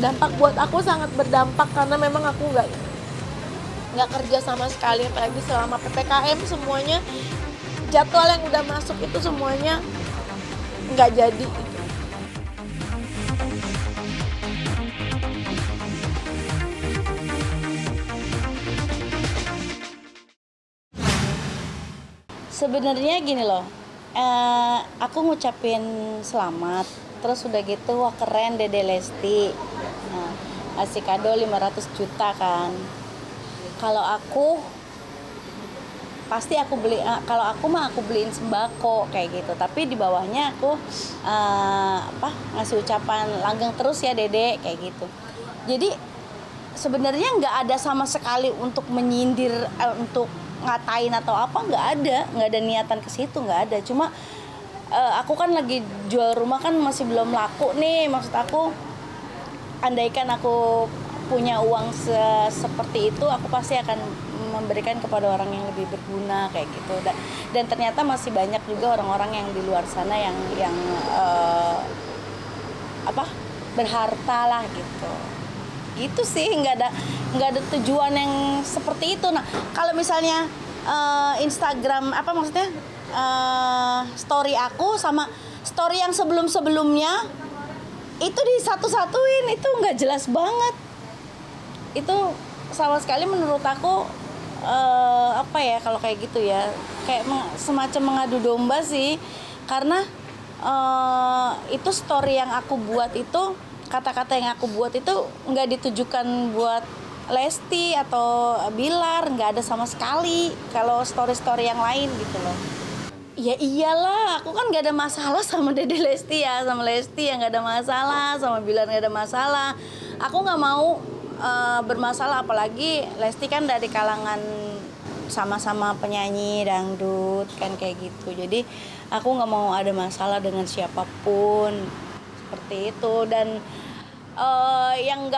Dampak buat aku sangat berdampak karena memang aku nggak kerja sama sekali, apalagi selama PPKM semuanya jadwal yang udah masuk itu semuanya nggak jadi gitu. Sebenarnya gini loh, aku ngucapin selamat, terus udah gitu wah keren Dede Lesti, nah, kasih kado 500 juta kan. Kalau aku pasti aku beli, kalau aku mah aku beliin sembako kayak gitu, tapi di bawahnya aku ngasih ucapan langgeng terus ya Dede kayak gitu. Jadi sebenarnya nggak ada sama sekali untuk menyindir, untuk ngatain atau apa, nggak ada niatan ke situ, nggak ada. Cuma aku kan lagi jual rumah kan masih belum laku nih, maksud aku andaikan aku punya uang seperti itu, aku pasti akan memberikan kepada orang yang lebih berguna kayak gitu. Dan ternyata masih banyak juga orang-orang yang di luar sana yang berharta lah gitu. Itu sih nggak ada tujuan yang seperti itu. Nah kalau misalnya Instagram maksudnya story aku sama story yang sebelumnya itu disatu-satuin, itu nggak jelas banget. Itu sama sekali menurut aku kalau kayak gitu ya, kayak semacam mengadu domba sih, karena itu story yang aku buat itu, kata-kata yang aku buat itu nggak ditujukan buat Lesti atau Bilar, nggak ada sama sekali kalau story-story yang lain gitu loh. Ya iyalah, aku kan nggak ada masalah sama Dede Lesti ya, sama Lesti yang nggak ada masalah, sama Bilar nggak ada masalah. Aku nggak mau bermasalah, apalagi Lesti kan dari kalangan sama-sama penyanyi dangdut kan kayak gitu. Jadi aku nggak mau ada masalah dengan siapapun seperti itu. Dan yang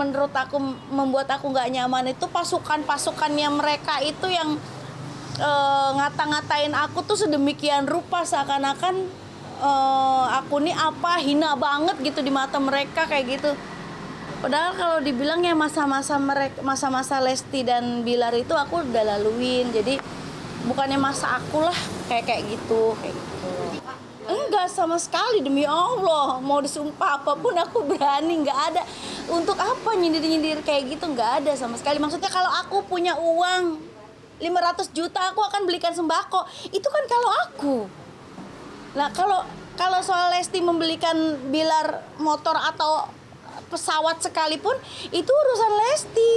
menurut aku membuat aku nggak nyaman itu pasukannya mereka itu yang ngata-ngatain aku tuh sedemikian rupa, seakan-akan aku nih hina banget gitu di mata mereka kayak gitu. Padahal kalau dibilang ya masa-masa Lesti dan Bilar itu aku udah laluin, jadi bukannya masa aku lah kayak gitu. Enggak sama sekali, demi Allah, mau disumpah apapun aku berani, nggak ada. Untuk apa nyindir-nyindir kayak gitu, nggak ada sama sekali. Maksudnya kalau aku punya uang 500 juta aku akan belikan sembako, itu kan kalau aku. Nah kalau soal Lesti membelikan Bilar motor atau pesawat sekalipun, itu urusan Lesti.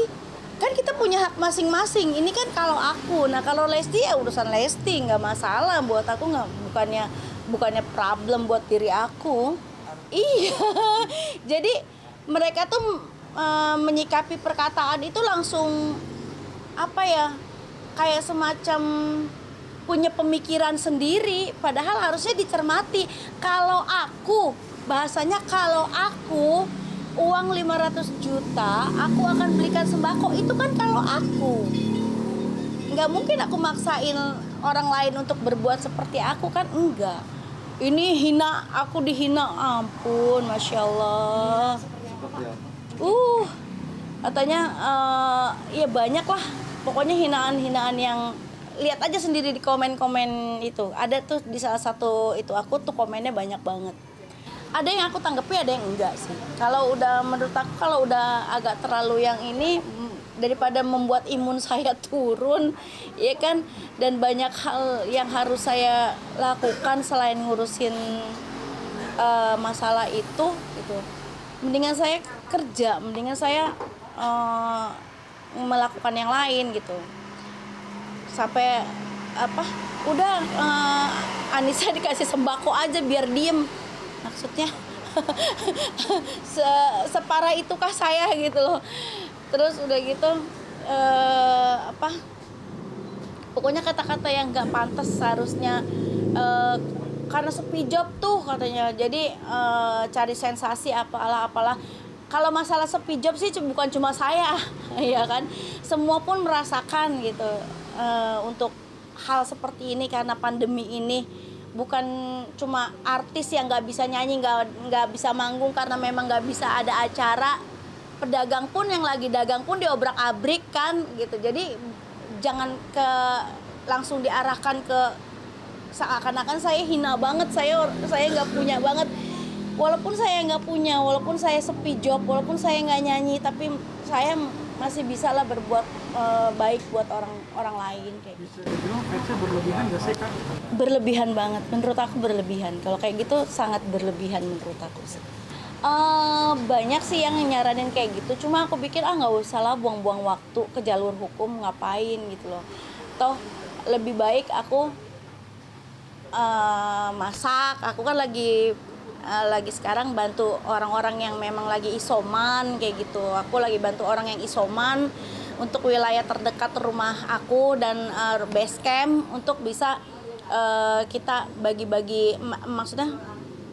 Kan kita punya hak masing-masing. Ini kan kalau aku. Nah kalau Lesti ya urusan Lesti, nggak masalah buat aku, bukannya problem buat diri aku. Iya. Jadi mereka tuh menyikapi perkataan itu langsung kayak semacam punya pemikiran sendiri, padahal harusnya dicermati. Bahasanya kalau aku uang 500 juta aku akan belikan sembako, itu kan kalau aku. Nggak mungkin aku maksain orang lain untuk berbuat seperti aku kan, enggak. Ini aku dihina, ampun, Masya Allah. Katanya ya banyak lah, pokoknya hinaan-hinaan yang lihat aja sendiri di komen-komen itu. Ada tuh di salah satu itu aku tuh komennya banyak banget. Ada yang aku tanggapi, ada yang enggak sih. Menurut aku kalau udah agak terlalu yang ini, daripada membuat imun saya turun, ya kan, dan banyak hal yang harus saya lakukan selain ngurusin masalah itu gitu. Mendingan saya kerja, mendingan saya melakukan yang lain gitu. Sampai udah Anissa dikasih sembako aja biar diem, maksudnya separah itukah saya gitu loh. Terus udah gitu pokoknya kata-kata yang nggak pantas seharusnya, karena sepi job tuh katanya, jadi cari sensasi apalah. Kalau masalah sepi job sih bukan cuma saya ya kan, semua pun merasakan gitu. Untuk hal seperti ini karena pandemi ini bukan cuma artis yang nggak bisa nyanyi, nggak bisa manggung karena memang nggak bisa ada acara. Pedagang pun yang lagi dagang pun diobrak-abrik kan gitu. Jadi jangan langsung diarahkan ke seakan-akan saya hina banget, saya nggak punya banget. Walaupun saya nggak punya, walaupun saya sepi job, walaupun saya nggak nyanyi, tapi saya masih bisa lah berbuat baik buat orang lain kayak gitu. Bisa dibilang fansnya berlebihan nggak sih Kak? Berlebihan banget, menurut aku berlebihan. Kalau kayak gitu sangat berlebihan menurut aku sih. Banyak sih yang nyaranin kayak gitu, cuma aku pikir nggak usah lah buang-buang waktu ke jalur hukum, ngapain gitu loh. Toh lebih baik aku masak, aku kan lagi sekarang bantu orang-orang yang memang lagi isoman kayak gitu. Aku lagi bantu orang yang isoman untuk wilayah terdekat rumah aku dan base camp untuk bisa kita bagi-bagi maksudnya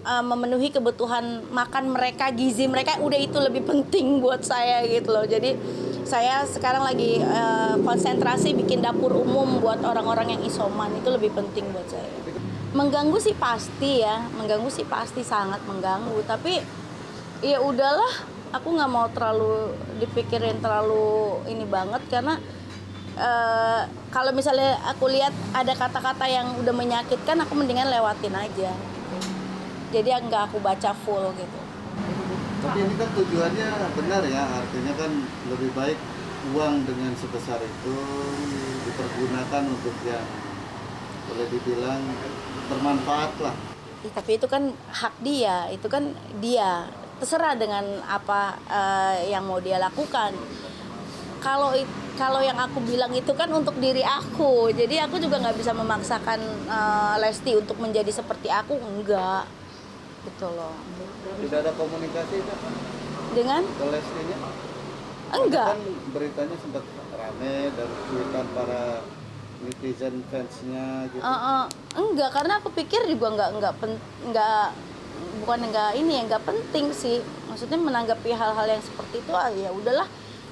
memenuhi kebutuhan makan mereka, gizi mereka, udah itu lebih penting buat saya gitu loh. Jadi saya sekarang lagi konsentrasi bikin dapur umum buat orang-orang yang isoman, itu lebih penting buat saya. Mengganggu sih pasti ya, sangat mengganggu. Tapi ya udahlah, aku nggak mau terlalu dipikirin terlalu ini banget karena kalau misalnya aku lihat ada kata-kata yang udah menyakitkan, aku mendingan lewatin aja. Jadi nggak aku baca full gitu. Tapi ini kan tujuannya benar ya, artinya kan lebih baik uang dengan sebesar itu dipergunakan untuk yang boleh dibilang bermanfaat lah. Tapi itu kan hak dia, itu kan dia terserah dengan apa yang mau dia lakukan. Kalau yang aku bilang itu kan untuk diri aku, jadi aku juga nggak bisa memaksakan Lesti untuk menjadi seperti aku, enggak, gitu loh. Tidak ada komunikasi kan Dengan? ke Lestinya? Enggak. Kan beritanya sempat rame dan cuitan para netizen fansnya gitu. Enggak, karena aku pikir juga nggak penting sih. Maksudnya menanggapi hal-hal yang seperti itu ya udahlah,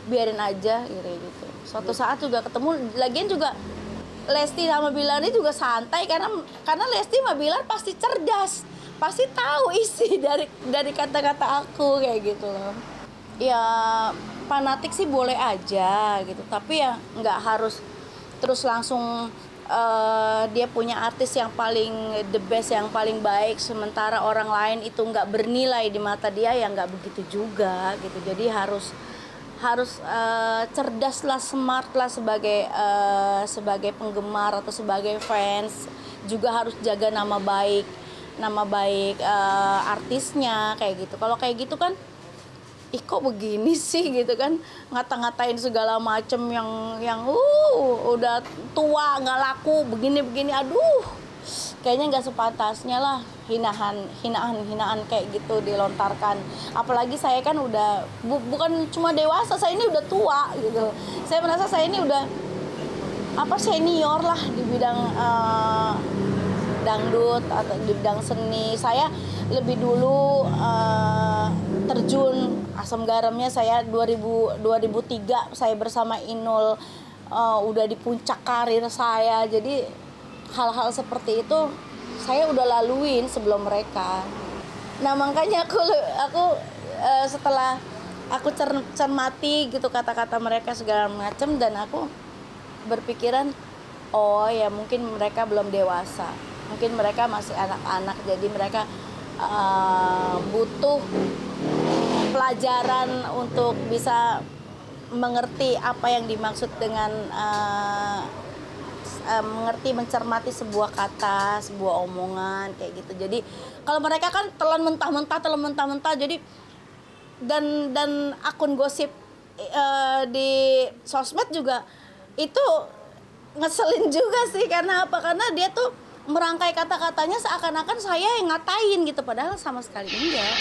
biarin aja gitu. Suatu saat juga ketemu, lagian juga Lesti sama Bilar ini juga santai karena Lesti sama Bilar pasti cerdas, pasti tahu isi dari kata-kata aku kayak gitu loh. Ya fanatik sih boleh aja gitu, tapi ya nggak harus terus langsung dia punya artis yang paling the best, yang paling baik, sementara orang lain itu nggak bernilai di mata dia, ya nggak begitu juga gitu. Jadi harus cerdas lah, smart lah sebagai penggemar atau sebagai fans, juga harus jaga nama baik artisnya kayak gitu. Kalau kayak gitu kan kok begini sih gitu kan, ngata-ngatain segala macem yang udah tua nggak laku begini, aduh, kayaknya nggak sepantasnya lah hinaan kayak gitu dilontarkan. Apalagi saya kan udah bukan cuma dewasa, saya ini udah tua gitu. Saya merasa saya ini udah senior lah di bidang dangdut atau di bidang seni. Saya lebih dulu terjun asam garamnya saya 2003 saya bersama Inul, udah di puncak karir saya. Jadi hal-hal seperti itu saya udah laluin sebelum mereka. Nah makanya aku setelah aku cermati gitu kata-kata mereka segala macam, dan aku berpikiran oh ya mungkin mereka belum dewasa, mungkin mereka masih anak-anak, jadi mereka butuh pelajaran untuk bisa mengerti apa yang dimaksud dengan mencermati sebuah kata, sebuah omongan kayak gitu. Jadi kalau mereka kan telan mentah-mentah, jadi dan akun gosip di sosmed juga itu ngeselin juga sih. Karena apa? Karena dia tuh merangkai kata-katanya seakan-akan saya yang ngatain gitu, padahal sama sekali enggak.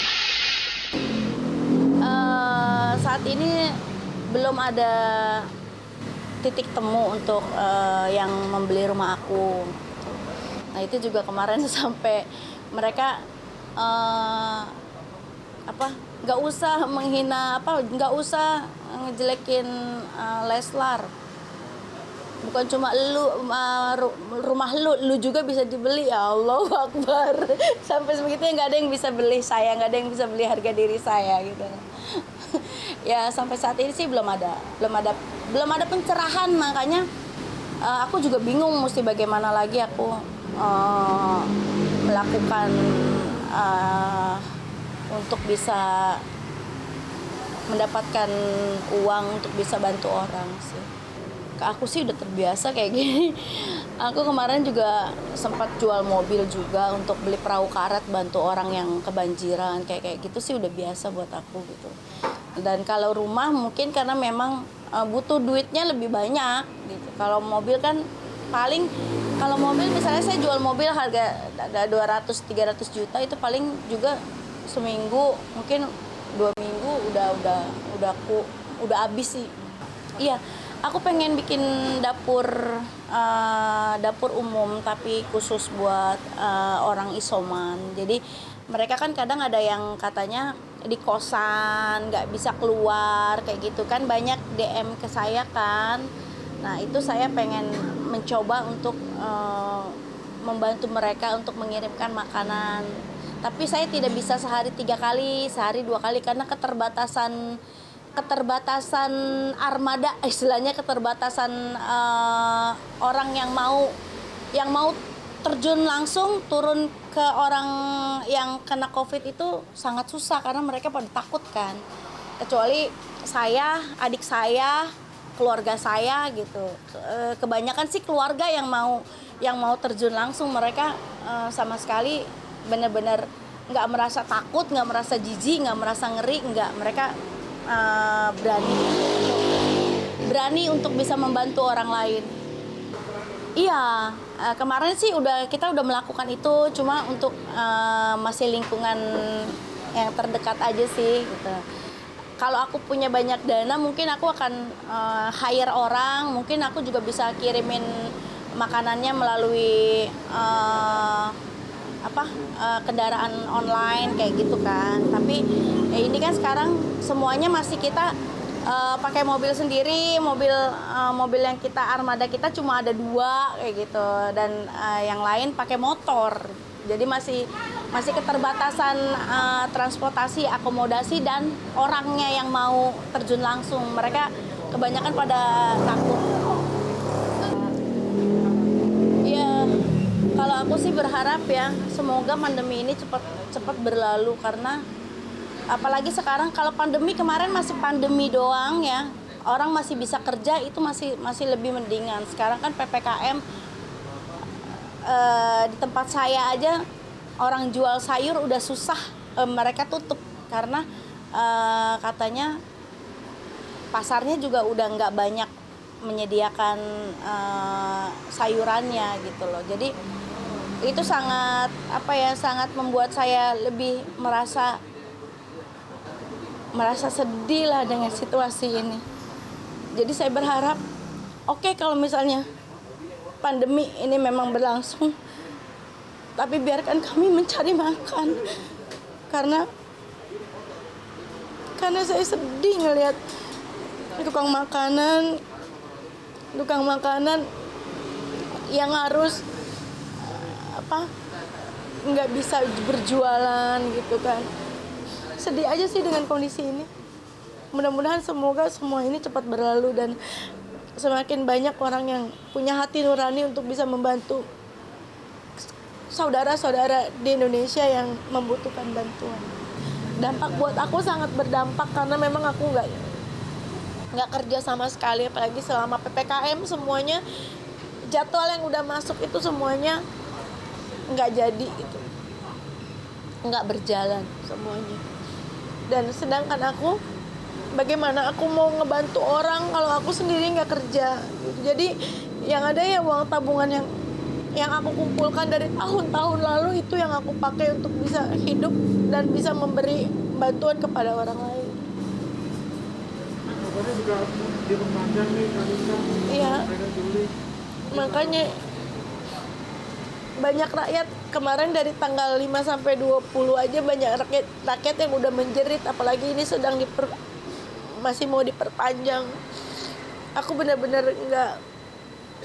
Saat ini belum ada titik temu untuk yang membeli rumah aku. Nah itu juga kemarin sampai mereka nggak usah menghina, nggak usah ngejelekin Leslar. Bukan cuma rumah lu juga bisa dibeli. Ya Allah Akbar. Sampai sebegitunya nggak ada yang bisa beli saya, nggak ada yang bisa beli harga diri saya gitu. Ya sampai saat ini sih belum ada pencerahan, makanya aku juga bingung mesti bagaimana lagi aku melakukan untuk bisa mendapatkan uang untuk bisa bantu orang sih. Aku sih udah terbiasa kayak gini. Aku kemarin juga sempat jual mobil juga untuk beli perahu karet bantu orang yang kebanjiran kayak gitu sih udah biasa buat aku gitu. Dan kalau rumah mungkin karena memang butuh duitnya lebih banyak gitu. Kalau mobil kan paling, kalau mobil misalnya saya jual mobil harga 200-300 juta itu paling juga seminggu mungkin 2 minggu udah habis sih. Iya, aku pengen bikin dapur umum tapi khusus buat orang isoman. Jadi mereka kan kadang ada yang katanya di kosan nggak bisa keluar kayak gitu kan, banyak DM ke saya kan. Nah itu saya pengen mencoba untuk membantu mereka untuk mengirimkan makanan. Tapi saya tidak bisa sehari 3 kali, sehari 2 kali karena keterbatasan armada, istilahnya keterbatasan orang yang mau terjun langsung turun ke orang yang kena COVID itu sangat susah karena mereka pada takut kan. Kecuali saya, adik saya, keluarga saya gitu. Kebanyakan sih keluarga yang mau terjun langsung, mereka sama sekali benar-benar nggak merasa takut, nggak merasa jijik, nggak merasa ngeri, nggak, mereka berani untuk bisa membantu orang lain. Iya, kemarin sih kita udah melakukan itu, cuma untuk masih lingkungan yang terdekat aja sih gitu. Kalau aku punya banyak dana mungkin aku akan hire orang, mungkin aku juga bisa kirimin makanannya melalui kendaraan online kayak gitu kan. Tapi ini kan sekarang semuanya masih kita pakai mobil sendiri, mobil yang kita armada kita cuma ada 2 kayak gitu, dan yang lain pakai motor. Jadi masih keterbatasan transportasi, akomodasi dan orangnya yang mau terjun langsung. Mereka kebanyakan pada takut. Ya, kalau aku sih berharap ya semoga pandemi ini cepat berlalu, karena apalagi sekarang kalau pandemi kemarin masih pandemi doang ya, orang masih bisa kerja, itu masih lebih mendingan. Sekarang kan PPKM, di tempat saya aja orang jual sayur udah susah, mereka tutup karena katanya pasarnya juga udah nggak banyak menyediakan sayurannya gitu loh. Jadi itu sangat membuat saya lebih merasa sedih lah dengan situasi ini. Jadi saya berharap kalau misalnya pandemi ini memang berlangsung, tapi biarkan kami mencari makan, karena saya sedih ngelihat tukang makanan yang harus nggak bisa berjualan gitu kan. Sedih aja sih dengan kondisi ini. Mudah-mudahan semoga semua ini cepat berlalu dan semakin banyak orang yang punya hati nurani untuk bisa membantu saudara-saudara di Indonesia yang membutuhkan bantuan. Dampak buat aku sangat berdampak karena memang aku nggak kerja sama sekali, apalagi selama PPKM semuanya jadwal yang udah masuk itu semuanya nggak jadi gitu, nggak berjalan semuanya. Dan sedangkan aku, bagaimana aku mau ngebantu orang kalau aku sendiri nggak kerja gitu. Jadi yang ada ya uang tabungan yang aku kumpulkan dari tahun-tahun lalu itu yang aku pakai untuk bisa hidup dan bisa memberi bantuan kepada orang lain. Kabarnya juga diperpanjang nih Kalista. Iya. Makanya banyak rakyat kemarin dari tanggal 5 sampai 20 aja banyak rakyat yang udah menjerit, apalagi ini sedang masih mau diperpanjang. Aku benar-benar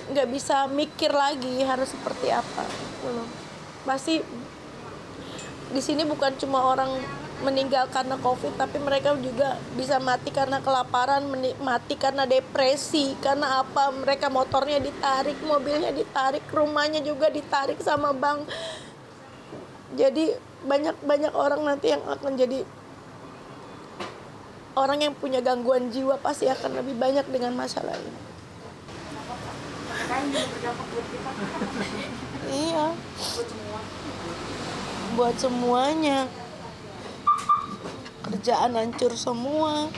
nggak bisa mikir lagi harus seperti apa gitu loh. Pasti di sini bukan cuma orang meninggal karena COVID, tapi mereka juga bisa mati karena kelaparan, mati karena depresi, karena apa, mereka motornya ditarik, mobilnya ditarik, rumahnya juga ditarik sama bank. Jadi banyak orang nanti yang akan jadi orang yang punya gangguan jiwa, pasti akan lebih banyak dengan masalah ini. Iya, buat semuanya. Kerjaan hancur semua,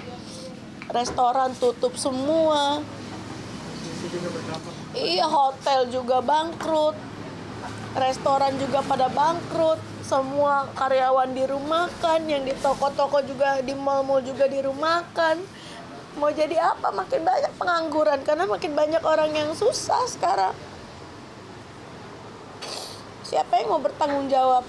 restoran tutup semua, iya, hotel juga bangkrut, restoran juga pada bangkrut, semua karyawan dirumahkan, yang di toko-toko juga, di mal-mal juga dirumahkan. Mau jadi apa? Makin banyak pengangguran karena makin banyak orang yang susah sekarang. Siapa yang mau bertanggung jawab?